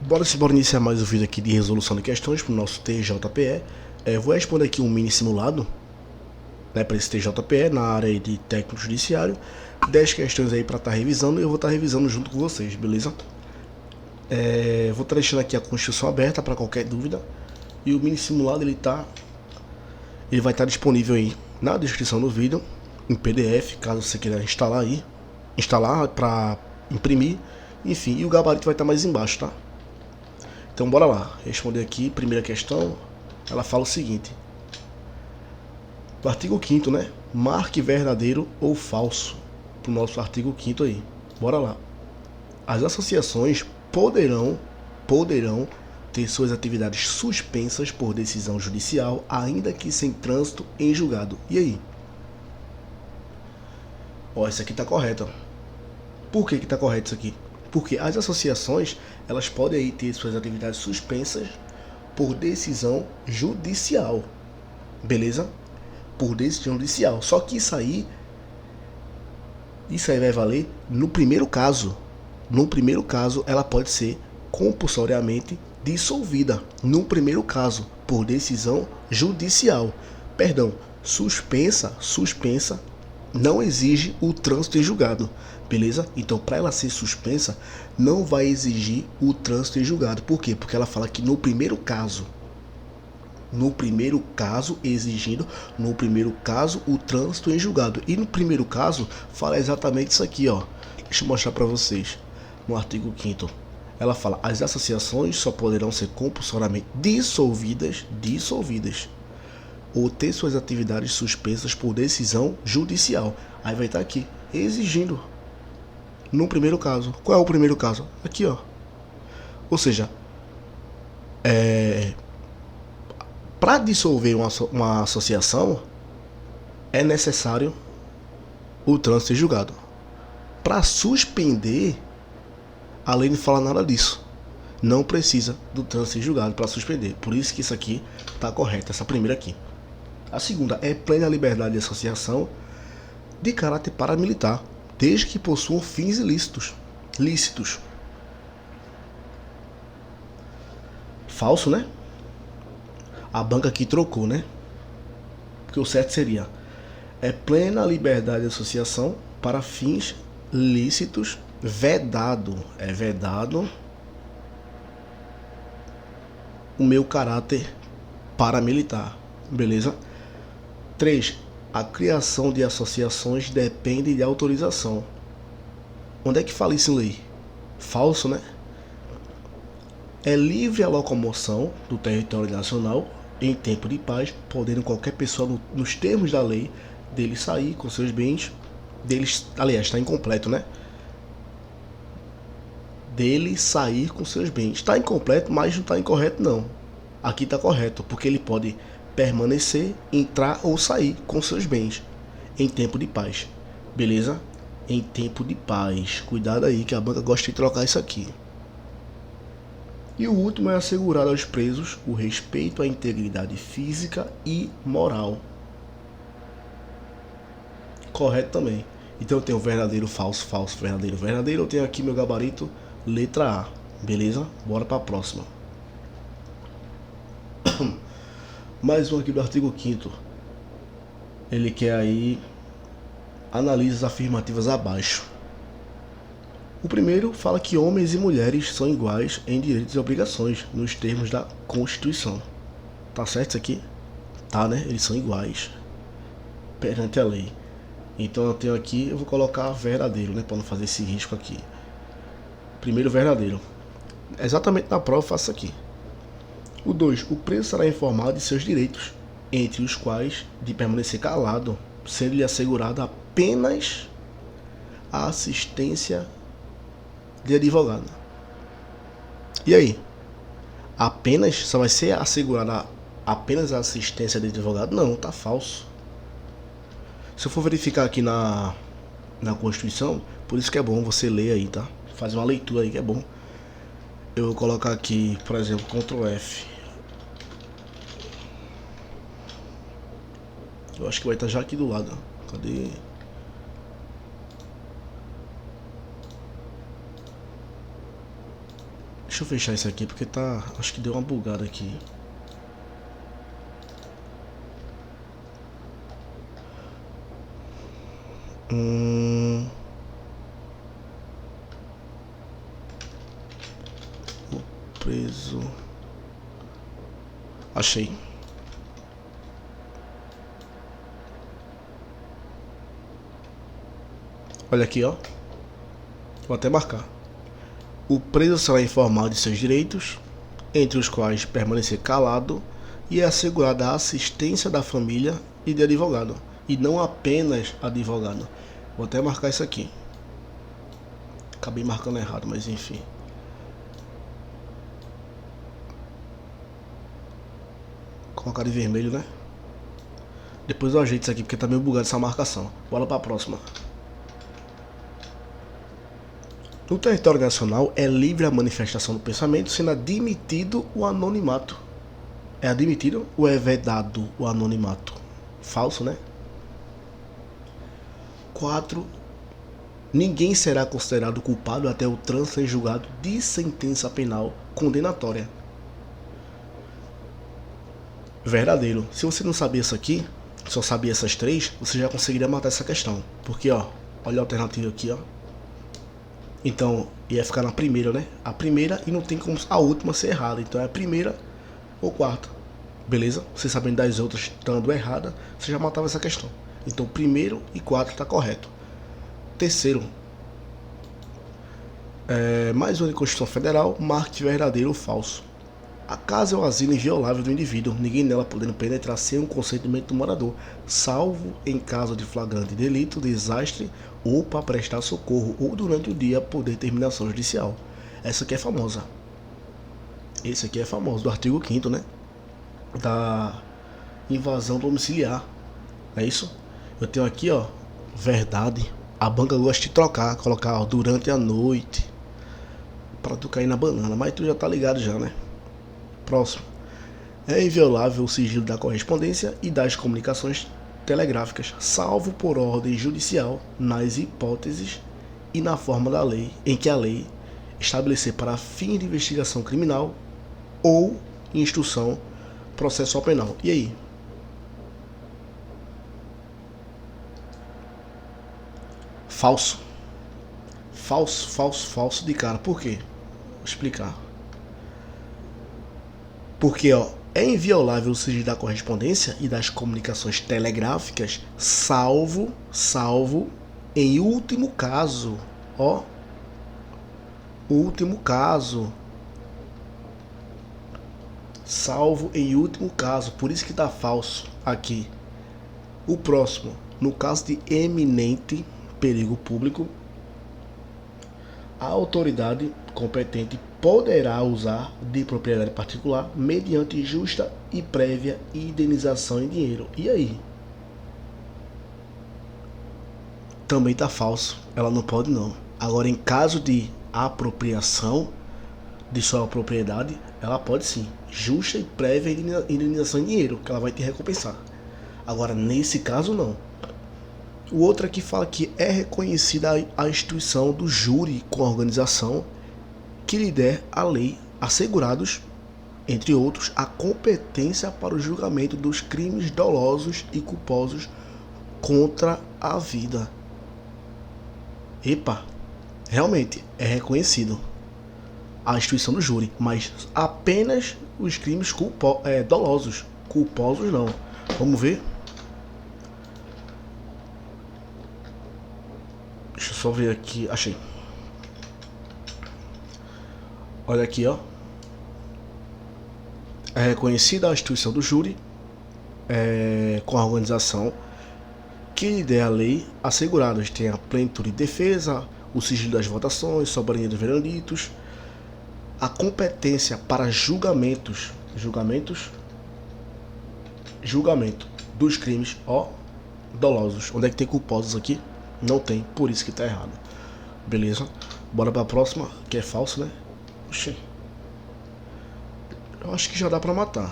Bora iniciar mais um vídeo aqui de resolução de questões para o nosso TJPE. Vou responder aqui um mini simulado, né, para esse TJPE na área de técnico judiciário. 10 questões aí para estar revisando e eu vou estar revisando junto com vocês, beleza? Vou estar deixando aqui a Constituição aberta para qualquer dúvida. E o mini simulado ele vai estar disponível aí na descrição do vídeo, em PDF, caso você queira instalar para imprimir, enfim, e o gabarito vai estar mais embaixo, tá? Então bora lá, responder aqui, primeira questão, ela fala o seguinte. Do artigo 5º, né? Marque verdadeiro ou falso, pro nosso artigo 5º aí. Bora lá. As associações poderão ter suas atividades suspensas por decisão judicial, ainda que sem trânsito em julgado. E aí? Ó, isso aqui tá correto. Por que tá correto isso aqui? Porque as associações, elas podem aí ter suas atividades suspensas por decisão judicial, beleza? Por decisão judicial. Só que isso aí vai valer no primeiro caso. No primeiro caso, ela pode ser compulsoriamente dissolvida. No primeiro caso, por decisão judicial. Perdão, suspensa não exige o trânsito em julgado, beleza? Então, para ela ser suspensa, não vai exigir o trânsito em julgado. Por quê? Porque ela fala que no primeiro caso, exigindo no primeiro caso o trânsito em julgado. E no primeiro caso, fala exatamente isso aqui, ó. Deixa eu mostrar para vocês. No artigo 5º, ela fala: as associações só poderão ser compulsoriamente dissolvidas ou ter suas atividades suspensas por decisão judicial. Aí vai estar aqui, exigindo. No primeiro caso. Qual é o primeiro caso? Aqui, ó. Ou seja, para dissolver uma associação, é necessário o trânsito em julgado. Para suspender, a lei não fala nada disso. Não precisa do trânsito em julgado para suspender. Por isso que isso aqui está correto, essa primeira aqui. A segunda é plena liberdade de associação de caráter paramilitar, desde que possuam fins lícitos. Falso, né? A banca aqui trocou, né? Porque o certo seria: é plena liberdade de associação para fins lícitos, vedado o meu caráter paramilitar, beleza? 3. A criação de associações depende de autorização. Onde é que fala isso em lei? Falso, né? É livre a locomoção do território nacional em tempo de paz, podendo qualquer pessoa, nos termos da lei, dele sair com seus bens, aliás, está incompleto, né? Dele sair com seus bens. Está incompleto, mas não está incorreto, não. Aqui está correto, porque ele pode permanecer, entrar ou sair com seus bens em tempo de paz, beleza? Em tempo de paz. Cuidado aí que a banca gosta de trocar isso aqui. E o último é assegurar aos presos o respeito à integridade física e moral. Correto também. Então eu tenho verdadeiro, falso, verdadeiro. Eu tenho aqui meu gabarito, letra A, beleza? Bora para a próxima. Mais um aqui do artigo 5º. Ele quer aí analise as afirmativas abaixo. O primeiro fala que homens e mulheres são iguais em direitos e obrigações, nos termos da Constituição. Tá certo isso aqui? Tá, né? Eles são iguais perante a lei. Então eu tenho aqui, eu vou colocar verdadeiro, né? Para não fazer esse risco aqui. Primeiro verdadeiro. Exatamente na prova eu faço aqui. O 2. O preso será informado de seus direitos, entre os quais de permanecer calado, sendo-lhe assegurada apenas a assistência de advogado. E aí? Apenas? Só vai ser assegurada apenas a assistência de advogado? Não, tá falso. Se eu for verificar aqui na Constituição, por isso que é bom você ler aí, tá? Fazer uma leitura aí que é bom. Eu vou colocar aqui, por exemplo, Ctrl F. Eu acho que vai estar já aqui do lado. Cadê? Deixa eu fechar isso aqui porque tá... Acho que deu uma bugada aqui. O preso... Achei. Olha aqui, ó. Vou até marcar. O preso será informado de seus direitos, entre os quais permanecer calado e é assegurada a assistência da família e de advogado, e não apenas advogado. Vou até marcar isso aqui. Acabei marcando errado, mas enfim. Colocar de vermelho, né? Depois eu ajeito isso aqui porque tá meio bugado essa marcação. Bora pra próxima. No território nacional é livre a manifestação do pensamento, sendo admitido o anonimato. É admitido ou é vedado o anonimato? Falso, né? 4. Ninguém será considerado culpado até o trânsito em julgado de sentença penal condenatória. Verdadeiro. Se você não sabia isso aqui, só sabia essas 3, você já conseguiria matar essa questão. Porque, ó, olha a alternativa aqui, ó. Então, ia ficar na primeira, né? A primeira e não tem como a última ser errada. Então é a primeira ou quarta. Beleza? Você sabendo das outras estando errada, você já matava essa questão. Então, primeiro e 4 está correto. Terceiro. Mais uma de Constituição Federal, marque verdadeiro ou falso. A casa é o asilo inviolável do indivíduo, ninguém nela podendo penetrar sem o consentimento do morador, salvo em caso de flagrante delito, desastre ou para prestar socorro ou durante o dia por determinação judicial. Essa aqui é famosa. Esse aqui é famoso, do artigo 5º, né? Da invasão domiciliar. É isso? Eu tenho aqui, ó, verdade. A banca gosta de trocar, colocar, ó, durante a noite, para tu cair na banana, mas tu já tá ligado já, né? Próximo. É inviolável o sigilo da correspondência e das comunicações telegráficas, salvo por ordem judicial, nas hipóteses e na forma da lei em que a lei estabelecer para fim de investigação criminal ou instrução processual penal. E aí? Falso. Falso, falso, falso de cara. Por quê? Vou explicar. Porque, ó, é inviolável o sigilo da correspondência e das comunicações telegráficas, salvo em último caso, ó, último caso, salvo em último caso, por isso que tá falso aqui. O próximo, no caso de eminente perigo público, a autoridade competente poderá usar de propriedade particular mediante justa e prévia indenização em dinheiro. E aí? Também tá falso. Ela não pode não. Agora, em caso de apropriação de sua propriedade, ela pode sim. Justa e prévia indenização em dinheiro, que ela vai te recompensar. Agora, nesse caso, não. O outro aqui fala que é reconhecida a instituição do júri com a organização que lhe der a lei, assegurados, entre outros, a competência para o julgamento dos crimes dolosos e culposos contra a vida. Epa, realmente é reconhecido a instituição do júri, mas apenas os crimes dolosos, culposos não. Vamos ver. Deixa eu só ver aqui, achei. Olha aqui, ó. É reconhecida a instituição do júri com a organização que lhe der a lei asseguradas. Tem a plenitude de defesa, o sigilo das votações, soberania dos vereditos, a competência para julgamento dos crimes dolosos. Onde é que tem culposos aqui? Não tem, por isso que tá errado. Beleza? Bora pra próxima, que é falso, né? Oxi. Eu acho que já dá pra matar.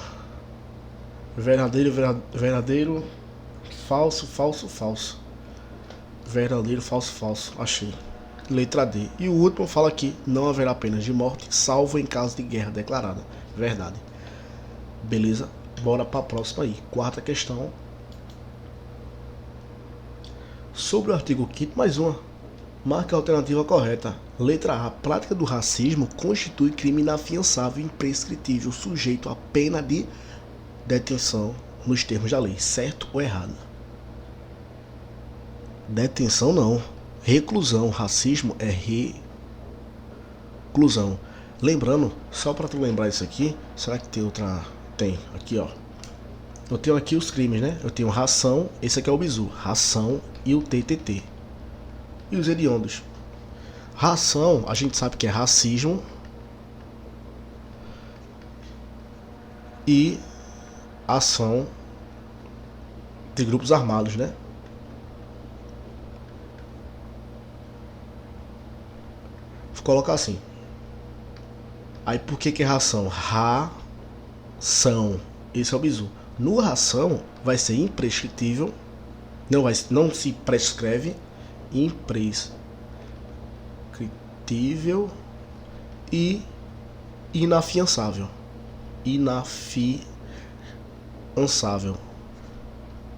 Verdadeiro, falso, falso, falso. Verdadeiro, falso, falso. Achei. letra D. E o último fala que não haverá penas de morte, salvo em caso de guerra declarada. Verdade. Beleza? Bora para a próxima aí. Quarta questão. Sobre o artigo 5º, mais uma. Marca a alternativa correta. Letra A. A prática do racismo constitui crime inafiançável e imprescritível, sujeito a pena de detenção nos termos da lei. Certo ou errado? Detenção não. Reclusão. Racismo é reclusão. Lembrando, só para tu lembrar isso aqui, será que tem outra? Tem, aqui ó. Eu tenho aqui os crimes, né? Eu tenho ração, esse aqui é o bizu, ração e o TTT. E os hediondos. Ração, a gente sabe que é racismo e ação de grupos armados, né? Vou colocar assim. Aí por que é ração? Ração. Esse é o bizu. No ração vai ser imprescritível. Não se prescreve. Imprescritível e inafiançável. Inafiançável.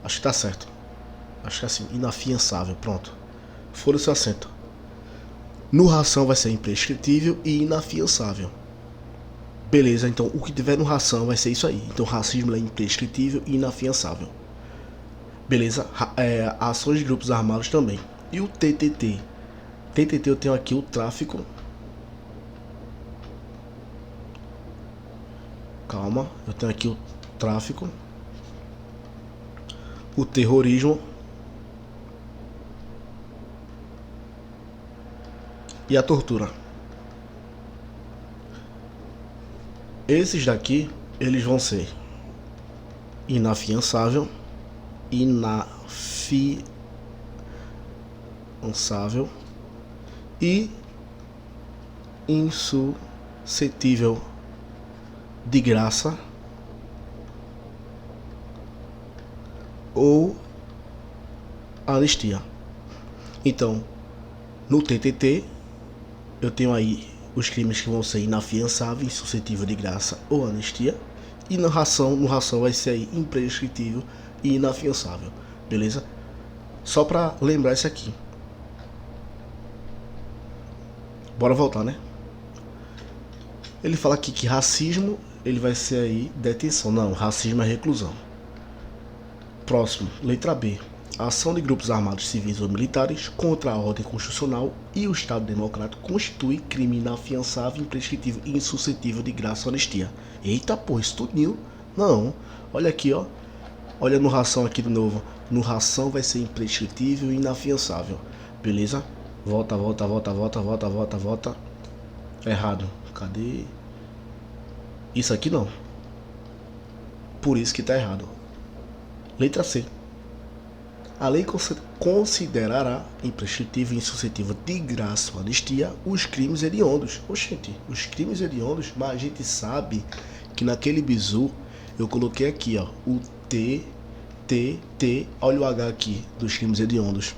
Acho que tá certo. Acho que é assim. Inafiançável. Pronto. Fora o seu assento. No ração vai ser imprescritível e inafiançável. Beleza, então o que tiver no ração vai ser isso aí. Então racismo é imprescritível e inafiançável. Beleza, ações de grupos armados também. E o TTT? TTT eu tenho aqui o tráfico. Calma, eu tenho aqui o tráfico. O terrorismo. E a tortura. Esses daqui, eles vão ser inafiançável, e insuscetível de graça ou anistia. Então, no TTT, eu tenho aí os crimes que vão ser inafiançável, insuscetível de graça ou anistia. E no ração vai ser aí imprescritível e inafiançável. Beleza? Só pra lembrar isso aqui. Bora voltar, né? Ele fala aqui que racismo, ele vai ser aí detenção. Não, racismo é reclusão. Próximo, letra B. A ação de grupos armados civis ou militares contra a ordem constitucional e o Estado Democrático constitui crime inafiançável, imprescritível e insuscetível de graça ou anistia. Eita, pô, isso tudinho. Não, olha aqui, ó. Olha no ração aqui de novo. No ração vai ser imprescritível e inafiançável. Beleza? Volta. Errado. Cadê? Isso aqui não. Por isso que tá errado. Letra C. A lei considerará imprescritível e insuscetível de graça ou anistia os crimes hediondos. Oxente, os crimes hediondos, mas a gente sabe que naquele bizu eu coloquei aqui, ó, o T, olha o H aqui dos crimes hediondos.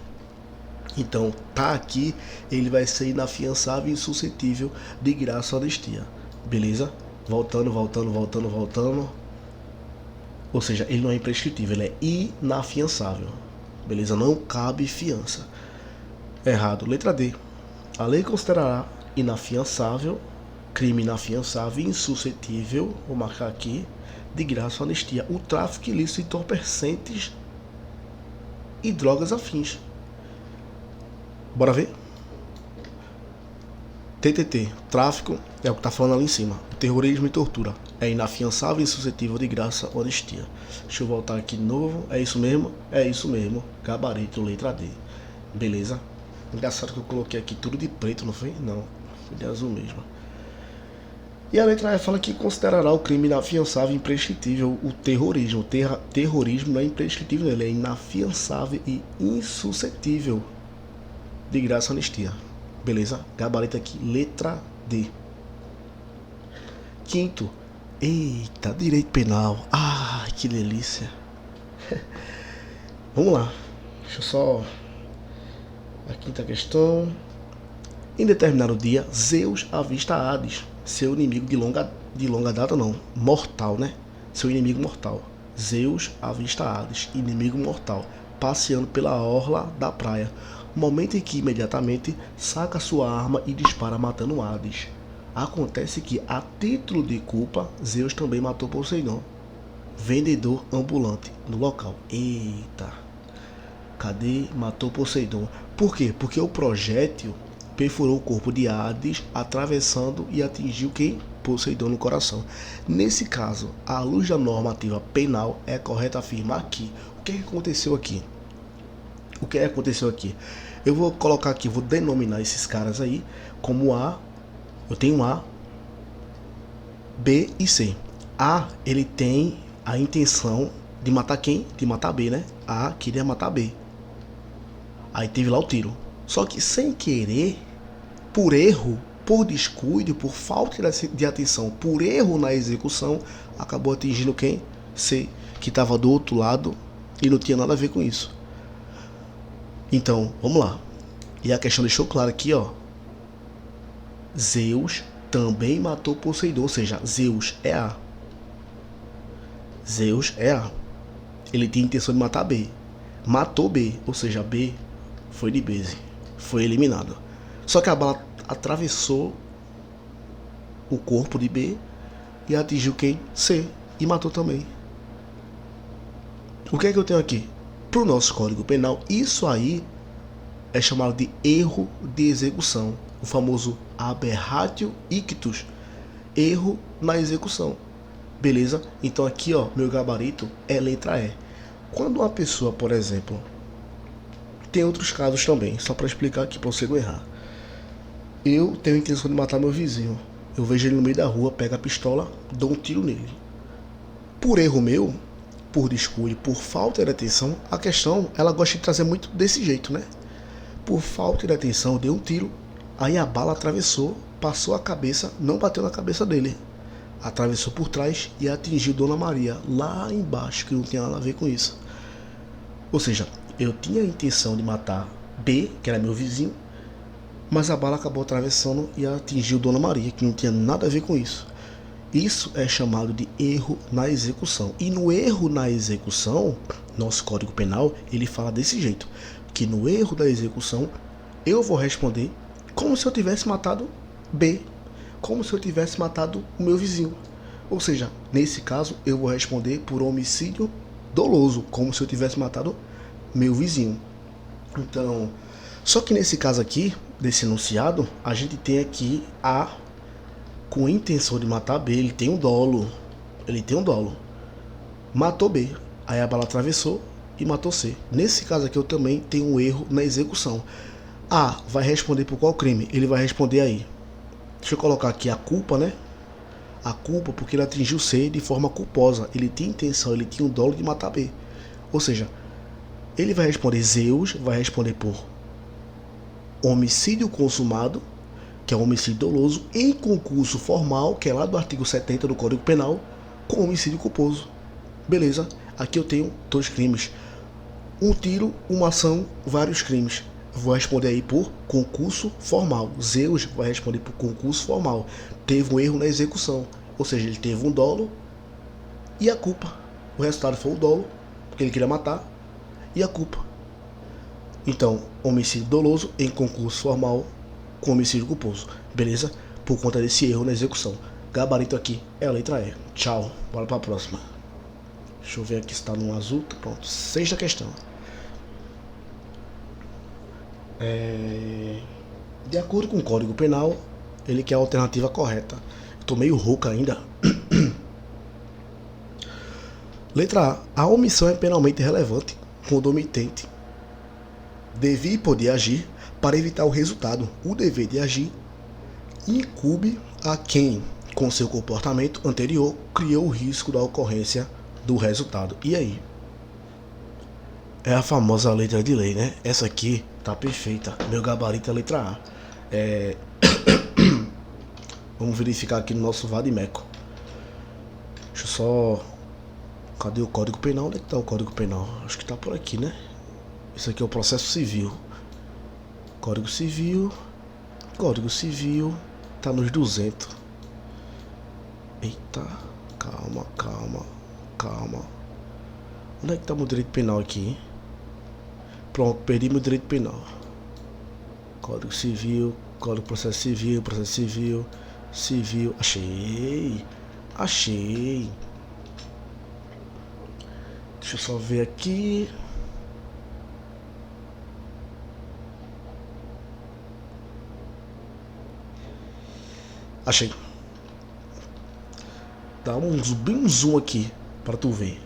Então, tá aqui, ele vai ser inafiançável e insuscetível de graça ou anistia. Beleza? Voltando. Ou seja, ele não é imprescritível, ele é inafiançável. Beleza? Não cabe fiança. Errado. Letra D. A lei considerará inafiançável, crime inafiançável e insuscetível, vou marcar aqui, de graça ou anistia, o tráfico ilícito de entorpecentes e drogas afins. Bora ver? TTT, tráfico, é o que tá falando ali em cima. Terrorismo e tortura é inafiançável e insuscetível de graça ou anistia. Deixa eu voltar aqui de novo. É isso mesmo? É isso mesmo. Gabarito, letra D. Beleza? Engraçado que eu coloquei aqui tudo de preto, não foi? Não, foi de azul mesmo. E a letra E fala que considerará o crime inafiançável e imprescritível o terrorismo. Terrorismo não é imprescritível, ele é inafiançável e insuscetível de graça ou anistia. Beleza? Gabarito aqui, letra D. Quinto. Eita, direito penal. Ah, que delícia. Vamos lá. Deixa eu só... A quinta questão. Em determinado dia, Zeus avista Hades, seu inimigo de longa data não, mortal, né? Seu inimigo mortal. Zeus avista Hades, inimigo mortal, passeando pela orla da praia. Momento em que imediatamente saca sua arma e dispara matando Hades. Acontece que, a título de culpa, Zeus também matou Poseidon, vendedor ambulante, no local. Eita! Cadê? Matou Poseidon. Por quê? Porque o projétil perfurou o corpo de Hades, atravessando e atingiu quem? Poseidon no coração. Nesse caso, à luz da normativa penal, é correto afirmar que o que aconteceu aqui? O que aconteceu aqui? Eu vou colocar aqui, vou denominar esses caras aí como A. Eu tenho A, B e C. A, ele tem a intenção de matar quem? De matar B, né? A queria matar B. Aí teve lá o tiro. Só que sem querer, por erro, por descuido, por falta de atenção, por erro na execução, acabou atingindo quem? C, que estava do outro lado e não tinha nada a ver com isso. Então, vamos lá. E a questão deixou claro aqui, ó. Zeus também matou Poseidon, ou seja, Zeus é A. Zeus é A. Ele tinha intenção de matar B. Matou B, ou seja, B foi de base, foi eliminado. Só que a bala atravessou o corpo de B e atingiu quem? C, e matou também. O que é que eu tenho aqui? Para o nosso Código Penal, isso aí é chamado de erro de execução, o famoso aberratio ictus, erro na execução. Beleza? Então aqui, ó, meu gabarito é letra E. Quando uma pessoa, por exemplo, tem outros casos também, só para explicar aqui para você não errar. Eu tenho a intenção de matar meu vizinho. Eu vejo ele no meio da rua, pego a pistola, dou um tiro nele. Por erro meu, por descuido, por falta de atenção, a questão, ela gosta de trazer muito desse jeito, né? Por falta de atenção, eu dei um tiro, aí a bala atravessou, passou a cabeça, não bateu na cabeça dele. Atravessou por trás e atingiu Dona Maria, lá embaixo, que não tinha nada a ver com isso. Ou seja, eu tinha a intenção de matar B, que era meu vizinho, mas a bala acabou atravessando e atingiu Dona Maria, que não tinha nada a ver com isso. Isso é chamado de erro na execução. E no erro na execução, nosso Código Penal, ele fala desse jeito, que no erro da execução, eu vou responder como se eu tivesse matado B, como se eu tivesse matado o meu vizinho. Ou seja, nesse caso, eu vou responder por homicídio doloso, como se eu tivesse matado meu vizinho. Então, só que nesse caso aqui, desse enunciado, a gente tem aqui A com a intenção de matar B, ele tem um dolo. Matou B, aí a bala atravessou e matou C. Nesse caso aqui eu também tenho um erro na execução. A vai responder por qual crime? Ele vai responder aí. Deixa eu colocar aqui a culpa, né? A culpa porque ele atingiu C de forma culposa. Ele tinha intenção, ele tinha um dolo de matar B. Ou seja, ele vai responder, Zeus vai responder por homicídio consumado, que é um homicídio doloso, em concurso formal, que é lá do artigo 70 do Código Penal, com homicídio culposo. Beleza? Aqui eu tenho dois crimes. Um tiro, uma ação, vários crimes. Vou responder aí por concurso formal. Zeus vai responder por concurso formal. Teve um erro na execução. Ou seja, ele teve um dolo e a culpa. O resultado foi o dolo, porque ele queria matar, e a culpa. Então, homicídio doloso em concurso formal com homicídio culposo. Beleza? Por conta desse erro na execução. Gabarito aqui é a letra E. Tchau. Bora para a próxima. Deixa eu ver aqui se está no azul. Pronto. Sexta questão. De acordo com o Código Penal, ele quer a alternativa correta. Estou meio rouco ainda. Letra A. A omissão é penalmente relevante quando o omitente devia e poder agir para evitar o resultado. O dever de agir incumbe a quem, com seu comportamento anterior, criou o risco da ocorrência do resultado. E aí? É a famosa letra de lei, né? Essa aqui tá perfeita. Meu gabarito é a letra A. Vamos verificar aqui no nosso vadimeco. Deixa eu só... Cadê o Código Penal? Onde é que tá o Código Penal? Acho que tá por aqui, né? Isso aqui é o processo civil. Código Civil. Código Civil tá nos 200. Eita, calma. Onde é que tá meu direito penal aqui? Pronto, perdi meu direito penal. Código Civil, Código Processo Civil, achei. Deixa eu só ver aqui. Achei. Dá um zoom aqui para tu ver.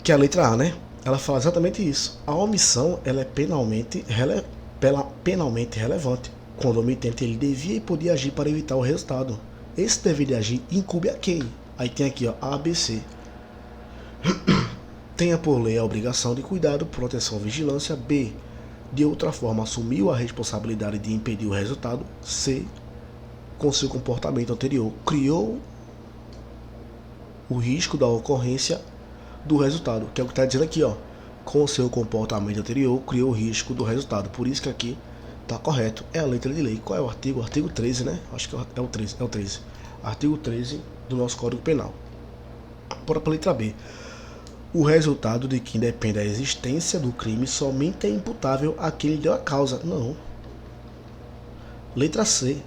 Que é a letra A, né? Ela fala exatamente isso. A omissão ela é penalmente relevante. Quando o omitente ele devia e podia agir para evitar o resultado. Esse dever de agir incube a quem? Aí tem aqui, ó, ABC. Tenha por lei a obrigação de cuidado, proteção, vigilância. B. De outra forma, assumiu a responsabilidade de impedir o resultado. C. Com seu comportamento anterior, criou o risco da ocorrência do resultado, que é o que está dizendo aqui, ó. Com seu comportamento anterior, criou o risco do resultado. Por isso que aqui tá correto. É a letra de lei. Qual é o artigo? Artigo 13, né? Acho que é o 13. É o 13. Artigo 13 do nosso Código Penal. Bora para a letra B. O resultado de que depende a existência do crime somente é imputável a quem lhe deu a causa. Não. Letra C.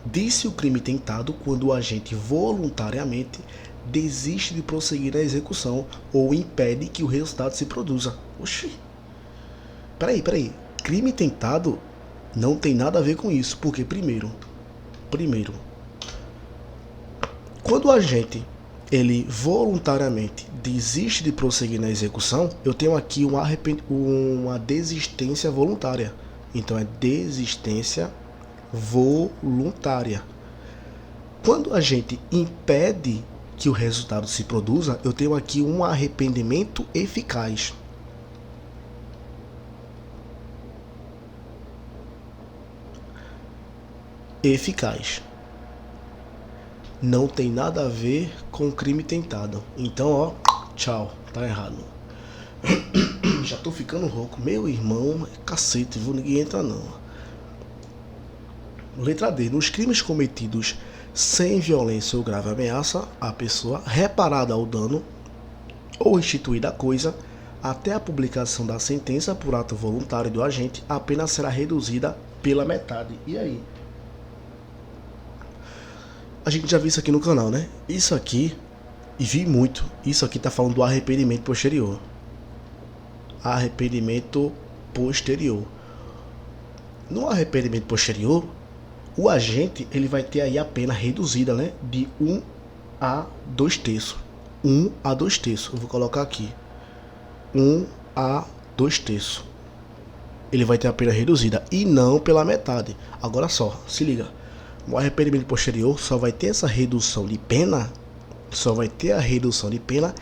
Disse o crime tentado quando o agente voluntariamente desiste de prosseguir a execução ou impede que o resultado se produza. Oxi. Peraí. Crime tentado não tem nada a ver com isso. Porque, primeiro, quando o agente ele voluntariamente desiste de prosseguir na execução, eu tenho aqui uma desistência voluntária. Então é desistência voluntária. Quando a gente impede que o resultado se produza, eu tenho aqui um arrependimento eficaz. Não tem nada a ver com crime tentado. Então, ó, tchau, tá errado. Já tô ficando rouco. Meu irmão, cacete, ninguém entra não. Letra D. Nos crimes cometidos sem violência ou grave ameaça à pessoa, reparada o dano ou instituída a coisa, até a publicação da sentença por ato voluntário do agente, a pena será reduzida pela metade. E aí? A gente já viu isso aqui no canal, né? Isso aqui, e vi muito, isso aqui tá falando do arrependimento posterior. Arrependimento posterior. No arrependimento posterior, o agente ele vai ter aí a pena reduzida, né? De 1 a 2 terços. 1 a 2 terços. Eu vou colocar aqui. 1 a 2 terços. Ele vai ter a pena reduzida e não pela metade. Agora só, se liga. No arrependimento posterior só vai ter essa redução de pena. Só vai ter a redução de pena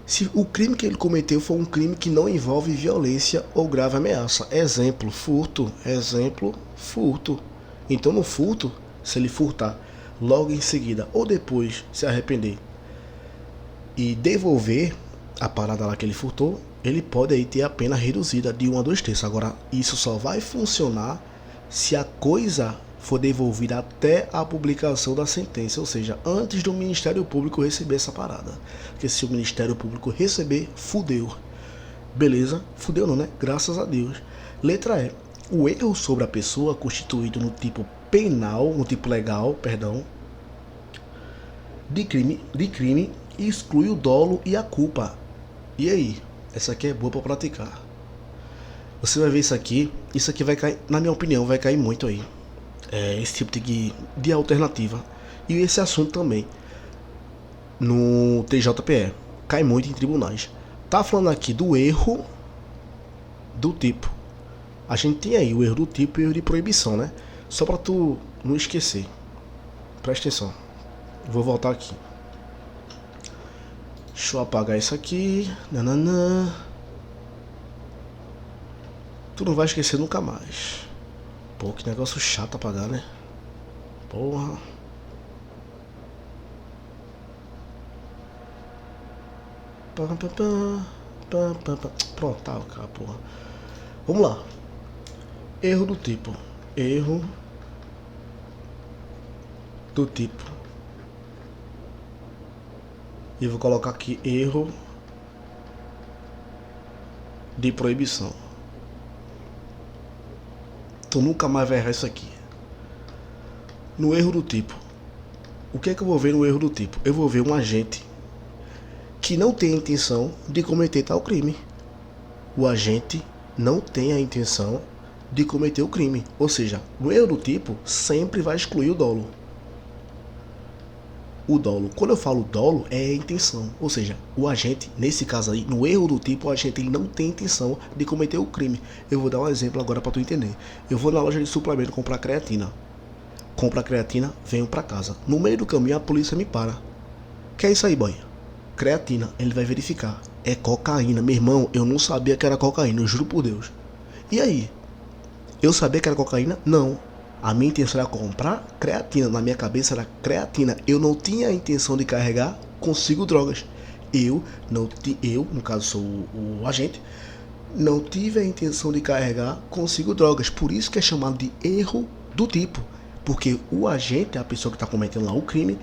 se o crime que ele cometeu for um crime que não envolve violência ou grave ameaça. Exemplo, furto. Então no furto, se ele furtar logo em seguida ou depois se arrepender e devolver a parada lá que ele furtou, ele pode aí ter a pena reduzida de 1 a 2 terços. Agora, isso só vai funcionar se a coisa for devolvida até a publicação da sentença, ou seja, antes do Ministério Público receber essa parada. Porque se o Ministério Público receber, fudeu. Beleza? Fudeu não, né? Graças a Deus. Letra E. O erro sobre a pessoa constituído no tipo penal, no tipo legal, perdão, de crime exclui o dolo e a culpa. E aí? Essa aqui é boa para praticar. Você vai ver isso aqui vai cair, na minha opinião, vai cair muito aí. Esse tipo de alternativa. E esse assunto também no TJPE cai muito em tribunais. Tá falando aqui do erro do tipo. A gente tem aí o erro do tipo e o erro de proibição, né? Só pra tu não esquecer. Presta atenção. Vou voltar aqui. Deixa eu apagar isso aqui. Nananã. Tu não vai esquecer nunca mais. Pô, que negócio chato apagar, né? Porra. Pronto, tá, cara, porra. Vamos lá. Erro do tipo. Erro do tipo. E vou colocar aqui erro de proibição. Tu nunca mais vai errar isso aqui. No erro do tipo, o que é que eu vou ver no erro do tipo? Eu vou ver um agente que não tem a intenção de cometer tal crime. O agente não tem a intenção de cometer o crime. Ou seja, no erro do tipo, sempre vai excluir o dolo. O dolo, quando eu falo dolo, é a intenção. Ou seja, o agente, nesse caso aí, no erro do tipo, o agente ele não tem intenção de cometer o crime. Eu vou dar um exemplo agora para tu entender. Eu vou na loja de suplemento comprar creatina. Compro a creatina, venho para casa. No meio do caminho, a polícia me para. Que é isso aí, boy? Creatina. Ele vai verificar. É cocaína. Meu irmão, eu não sabia que era cocaína, eu juro por Deus. E aí? Eu sabia que era cocaína? Não. A minha intenção era comprar creatina. Na minha cabeça era creatina. Eu não tinha a intenção de carregar consigo drogas. Eu, no caso sou o agente, não tive a intenção de carregar consigo drogas. Por isso que é chamado de erro do tipo. Porque o agente, a pessoa que está cometendo lá o crime,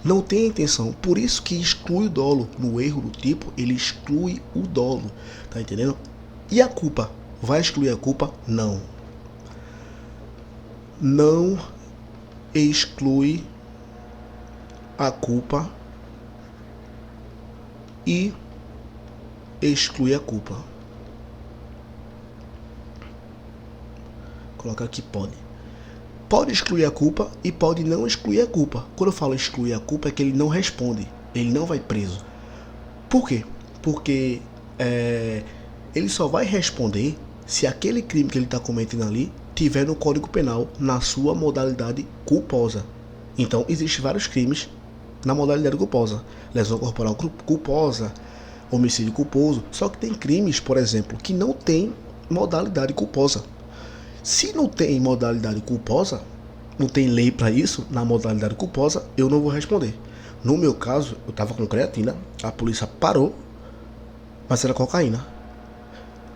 não tem a intenção. Por isso que exclui o dolo. No erro do tipo, ele exclui o dolo. Tá entendendo? E a culpa? Vai excluir a culpa? Não. Não exclui a culpa e exclui a culpa. Vou colocar aqui pode. Pode excluir a culpa e pode não excluir a culpa. Quando eu falo excluir a culpa é que ele não responde. Ele não vai preso. Por quê? Porque ele só vai responder se aquele crime que ele está cometendo ali tiver no Código Penal na sua modalidade culposa. Então, existem vários crimes na modalidade culposa. Lesão corporal culposa, homicídio culposo. Só que tem crimes, por exemplo, que não tem modalidade culposa. Se não tem modalidade culposa, não tem lei para isso, na modalidade culposa, eu não vou responder. No meu caso, eu estava com creatina, a polícia parou, mas era cocaína.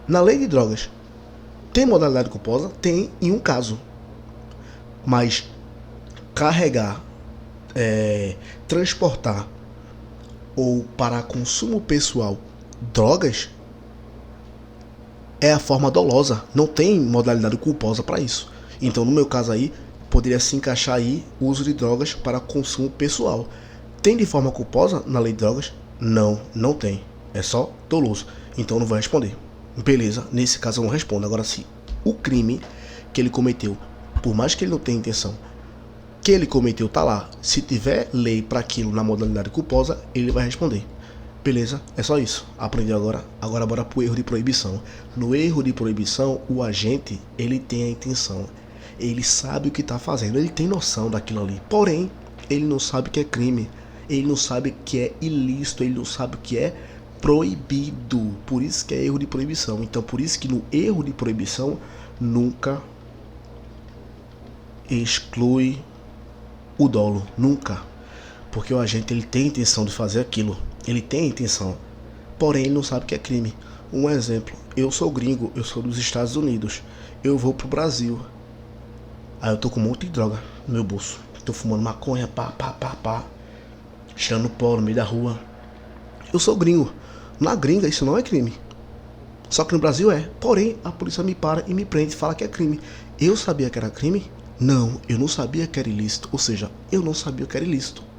Na lei de drogas, tem modalidade culposa? Tem em um caso. Mas carregar, transportar ou para consumo pessoal drogas é a forma dolosa, não tem modalidade culposa para isso. Então, no meu caso aí, poderia se encaixar aí o uso de drogas para consumo pessoal. Tem de forma culposa na lei de drogas? Não, não tem. É só doloso. Então não vou responder. Beleza, nesse caso eu não respondo. Agora, se o crime que ele cometeu, por mais que ele não tenha intenção, que ele cometeu tá lá, se tiver lei para aquilo na modalidade culposa, ele vai responder. Beleza? É só isso. Aprendeu agora? Agora bora pro erro de proibição. No erro de proibição, o agente, ele tem a intenção. Ele sabe o que tá fazendo, ele tem noção daquilo ali. Porém, ele não sabe que é crime. Ele não sabe que é ilícito, ele não sabe o que é proibido. Por isso que é erro de proibição. Então, por isso que no erro de proibição, nunca exclui o dolo. Nunca. Porque o agente, ele tem a intenção de fazer aquilo. Ele tem a intenção, porém ele não sabe que é crime. Um exemplo, eu sou gringo, eu sou dos Estados Unidos, eu vou pro Brasil, aí eu tô com um monte de droga no meu bolso, tô fumando maconha, pá, cheirando pó no meio da rua. Eu sou gringo, na gringa isso não é crime, só que no Brasil é. Porém a polícia me para e me prende e fala que é crime. Eu sabia que era crime? Não, eu não sabia que era ilícito, ou seja, eu não sabia que era ilícito.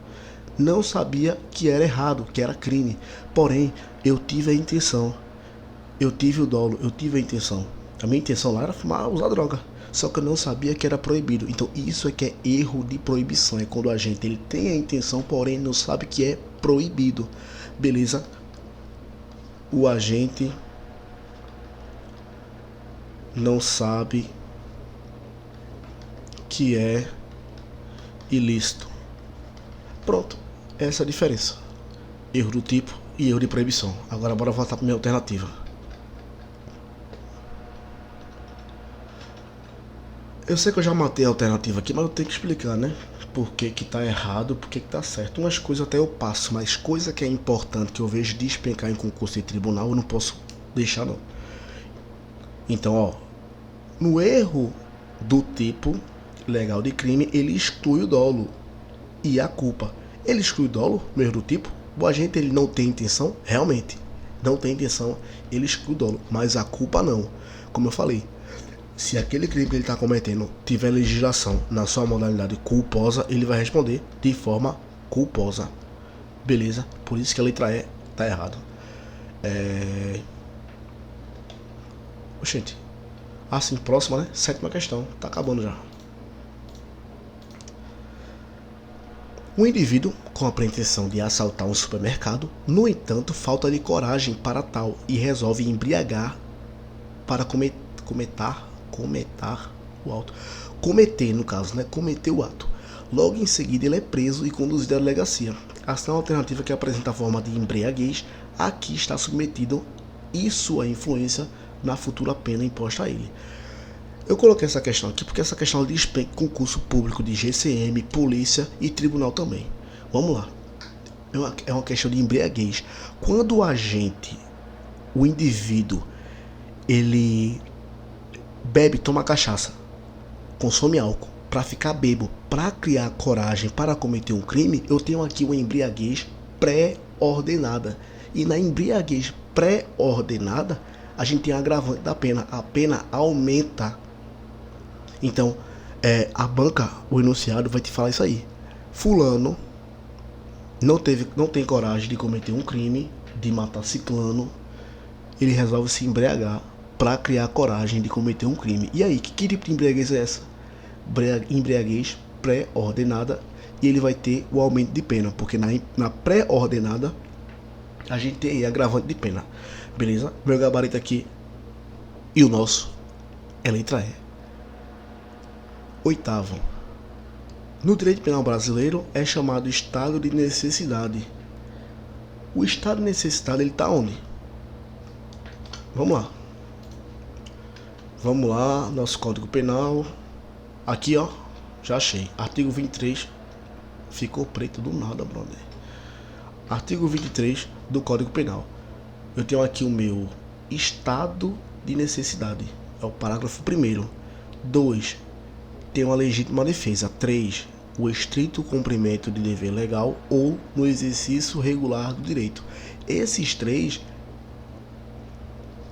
Não sabia que era errado, que era crime. Porém, eu tive a intenção. Eu tive o dolo, eu tive a intenção. A minha intenção lá era fumar, usar droga. Só que eu não sabia que era proibido. Então isso é que é erro de proibição. É quando a gente ele tem a intenção, porém não sabe que é proibido. Beleza? O agente não sabe que é ilícito. Pronto, essa é a diferença. Erro do tipo e erro de proibição. Agora bora voltar para minha alternativa. Eu sei que eu já matei a alternativa aqui, mas eu tenho que explicar, né? Por que que tá errado, por que que tá certo. Umas coisas até eu passo, mas coisa que é importante, que eu vejo despencar em concurso de tribunal, eu não posso deixar não. Então, ó, no erro do tipo legal de crime, ele exclui o dolo e a culpa. Ele exclui o dolo, mesmo do tipo, o agente ele não tem intenção, realmente, não tem intenção, ele exclui o dolo, mas a culpa não. Como eu falei, se aquele crime que ele está cometendo tiver legislação na sua modalidade culposa, ele vai responder de forma culposa. Beleza? Por isso que a letra E tá errado. Oxente. Assim, próxima, né? Sétima questão. Tá acabando já. Um indivíduo com a pretensão de assaltar um supermercado, no entanto, falta-lhe coragem para tal e resolve embriagar para cometer, no caso, né? Cometer o ato. Logo em seguida, ele é preso e conduzido à delegacia. A ação alternativa que apresenta a forma de embriaguez aqui está submetido e sua influência na futura pena imposta a ele. Eu coloquei essa questão aqui porque essa questão diz respeito ao concurso público de GCM, polícia e tribunal também. Vamos lá. É uma questão de embriaguez. Quando o agente, o indivíduo, ele bebe, toma cachaça, consome álcool para ficar bêbado, para criar coragem para cometer um crime, eu tenho aqui uma embriaguez pré-ordenada. E na embriaguez pré-ordenada, a gente tem agravante da pena. A pena aumenta. Então, a banca, o enunciado vai te falar isso aí. Fulano não tem coragem de cometer um crime, de matar ciclano. Ele resolve se embriagar para criar coragem de cometer um crime. E aí, que tipo de embriaguez é essa? Embriaguez pré-ordenada. E ele vai ter o aumento de pena, porque na pré-ordenada a gente tem aí agravante de pena. Beleza? Meu gabarito aqui e o nosso é letra E. Oitavo. No direito penal brasileiro é chamado estado de necessidade. O estado de necessidade ele está onde? Vamos lá, nosso Código Penal. Aqui, ó, já achei. Artigo 23. Ficou preto do nada, brother. Artigo 23 do Código Penal. Eu tenho aqui o meu estado de necessidade. É o parágrafo 1º. 2. Tem uma legítima defesa. 3. O estrito cumprimento de dever legal ou no exercício regular do direito. Esses 3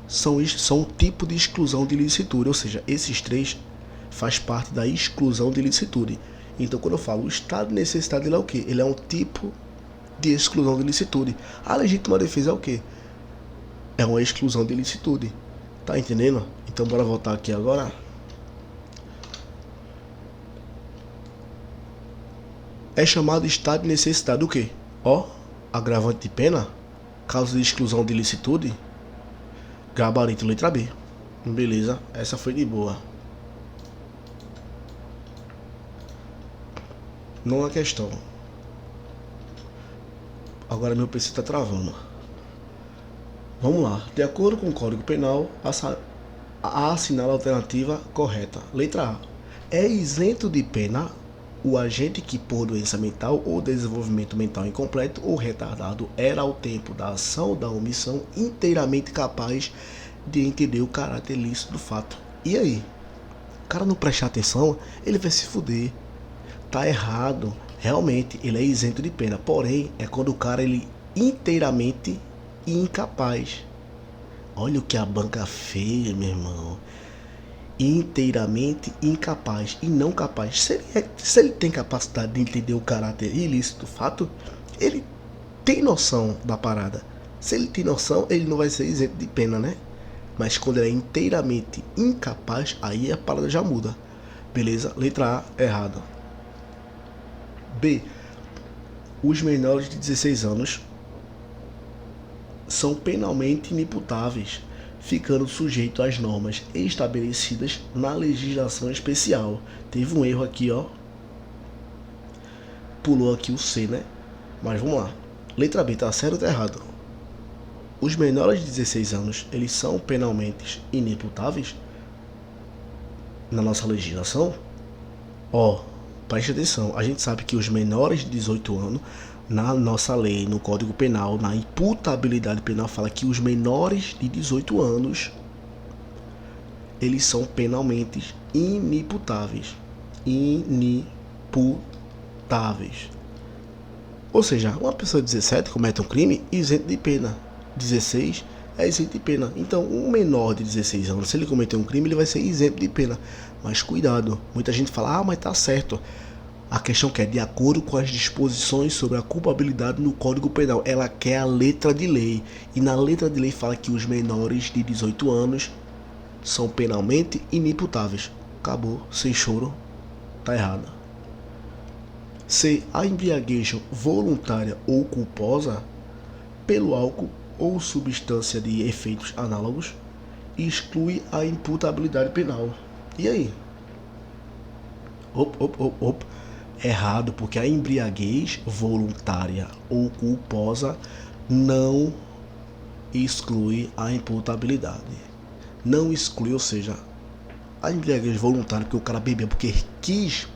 são um tipo de exclusão de ilicitude, ou seja, esses 3 faz parte da exclusão de ilicitude. Então, quando eu falo o estado de necessidade, ele é o quê? Ele é um tipo de exclusão de ilicitude. A legítima defesa é o quê? É uma exclusão de ilicitude. Tá entendendo? Então, bora voltar aqui agora. É chamado estado de necessidade o quê? Ó, agravante de pena, causa de exclusão de ilicitude, gabarito letra B. Beleza, essa foi de boa. Não é questão. Agora meu PC tá travando. Vamos lá. De acordo com o Código Penal, assinala a alternativa correta. Letra A. É isento de pena o agente que por doença mental ou desenvolvimento mental incompleto ou retardado era ao tempo da ação ou da omissão inteiramente capaz de entender o caráter ilícito do fato. E aí? O cara não prestar atenção, ele vai se fuder. Tá errado. Realmente, ele é isento de pena. Porém, é quando o cara ele inteiramente incapaz. Olha o que a banca fez, meu irmão. Inteiramente incapaz e não capaz. Se ele tem capacidade de entender o caráter ilícito do fato, ele tem noção da parada. Se ele tem noção, ele não vai ser isento de pena, né? Mas quando ele é inteiramente incapaz, aí a parada já muda. Beleza? Letra A, errado. B. Os menores de 16 anos são penalmente inimputáveis, ficando sujeito às normas estabelecidas na legislação especial. Teve um erro aqui, ó. Pulou aqui o C, né? Mas vamos lá. Letra B, tá certo ou tá errado? Os menores de 16 anos, eles são penalmente inimputáveis na nossa legislação? Ó, preste atenção. A gente sabe que os menores de 18 anos, na nossa lei, no Código Penal, na imputabilidade penal, fala que os menores de 18 anos, eles são penalmente inimputáveis. Inimputáveis. Ou seja, uma pessoa de 17 comete um crime isento de pena. 16 é isento de pena. Então, um menor de 16 anos, se ele cometer um crime, ele vai ser isento de pena. Mas cuidado, muita gente fala, mas tá certo. A questão é de acordo com as disposições sobre a culpabilidade no Código Penal. Ela quer a letra de lei. E na letra de lei fala que os menores de 18 anos são penalmente inimputáveis. Acabou, sem choro, tá errado. Se a embriaguez voluntária ou culposa pelo álcool ou substância de efeitos análogos exclui a imputabilidade penal. E aí? Errado, porque a embriaguez voluntária ou culposa não exclui a imputabilidade. Não exclui, ou seja, a embriaguez voluntária porque o cara bebeu porque quis,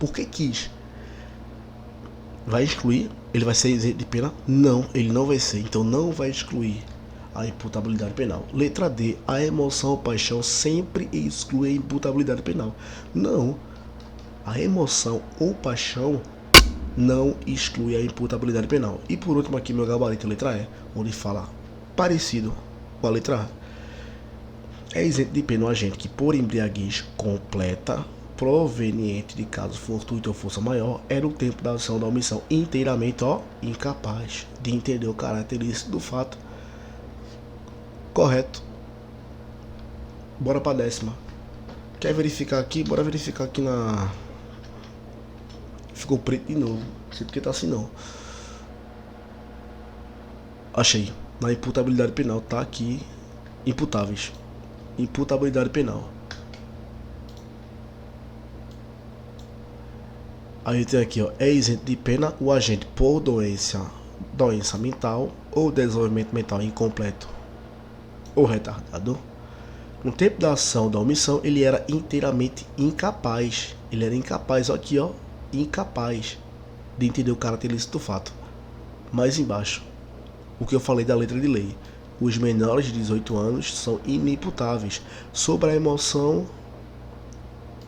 vai excluir? Ele vai ser isento de pena? Não, ele não vai ser. Então não vai excluir a imputabilidade penal. Letra D. A emoção ou paixão sempre exclui a imputabilidade penal. Não. A emoção ou paixão não exclui a imputabilidade penal. E por último aqui meu gabarito, letra E, onde fala parecido com a letra A. É isento de pena o agente que por embriaguez completa proveniente de caso fortuito ou força maior, era o tempo da ação da omissão inteiramente incapaz de entender o caráter ilícito do fato. Correto. Bora pra 10ª. Quer verificar aqui? Bora verificar aqui na... Ficou preto de novo. Não sei porque tá assim não. Achei. Na imputabilidade penal tá aqui. Imputáveis. Imputabilidade penal. Aí tem aqui, é isento de pena o agente por doença mental ou desenvolvimento mental incompleto ou retardado. No tempo da ação da omissão, ele era inteiramente incapaz. Ele era incapaz, aqui incapaz de entender o caráter ilícito do fato. Mais embaixo, o que eu falei da letra de lei. Os menores de 18 anos são inimputáveis. Sobre a emoção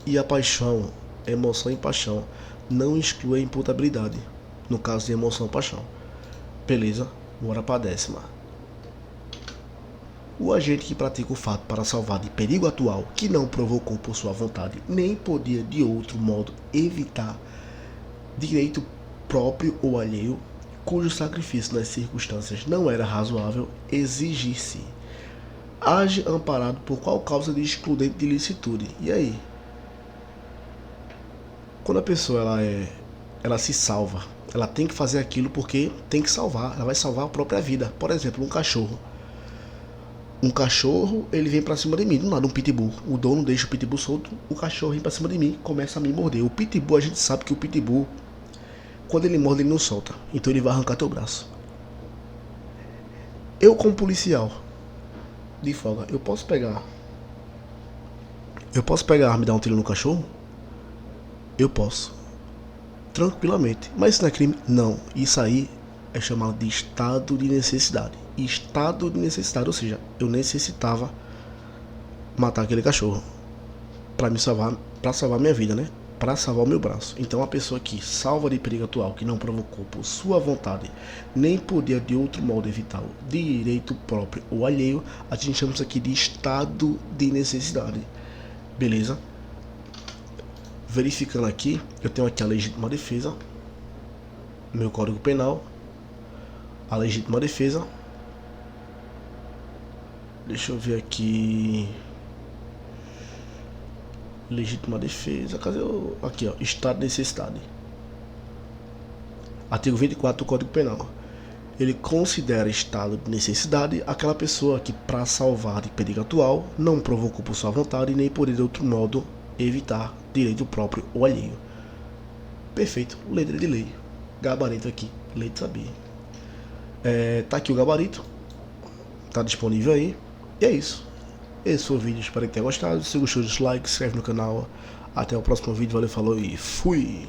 e a paixão, emoção e paixão, não exclui a imputabilidade, no caso de emoção ou paixão. Beleza, bora para 10ª. O agente que pratica o fato para salvar de perigo atual, que não provocou por sua vontade, nem podia de outro modo evitar direito próprio ou alheio, cujo sacrifício nas circunstâncias não era razoável exigir-se, age amparado por qual causa de excludente de ilicitude. E aí? Quando a pessoa ela se salva, ela tem que fazer aquilo porque tem que salvar, ela vai salvar a própria vida. Por exemplo, um cachorro. Um cachorro, ele vem pra cima de mim, do nada, um pitbull. O dono deixa o pitbull solto, o cachorro vem pra cima de mim, começa a me morder. O pitbull, a gente sabe que o pitbull, quando ele morde, ele não solta. Então ele vai arrancar teu braço. Eu, como policial de folga, eu posso pegar a arma e dar um tiro no cachorro? Eu posso. Tranquilamente. Mas isso não é crime? Não. Isso aí é chamado de estado de necessidade. Estado de necessidade, ou seja, eu necessitava matar aquele cachorro para me salvar, para salvar minha vida, né? Para salvar o meu braço. Então a pessoa que salva de perigo atual, que não provocou por sua vontade, nem podia de outro modo evitá-lo, direito próprio ou alheio, a gente chama isso aqui de estado de necessidade. Beleza? Verificando aqui, eu tenho aqui a legítima defesa, meu Código Penal, a legítima defesa. Deixa eu ver aqui. Legítima defesa. Cadê o... Aqui, ó. Estado de necessidade. Artigo 24 do Código Penal. Ele considera estado de necessidade aquela pessoa que, para salvar de perigo atual, não provocou por sua vontade nem por de outro modo evitar direito próprio ou alheio. Perfeito. Letra de lei. Gabarito aqui. Letra B. Tá aqui o gabarito. Tá disponível aí. E é isso. Esse foi o vídeo, espero que tenha gostado. Se gostou, deixa o like, se inscreve no canal. Até o próximo vídeo, valeu, falou e fui!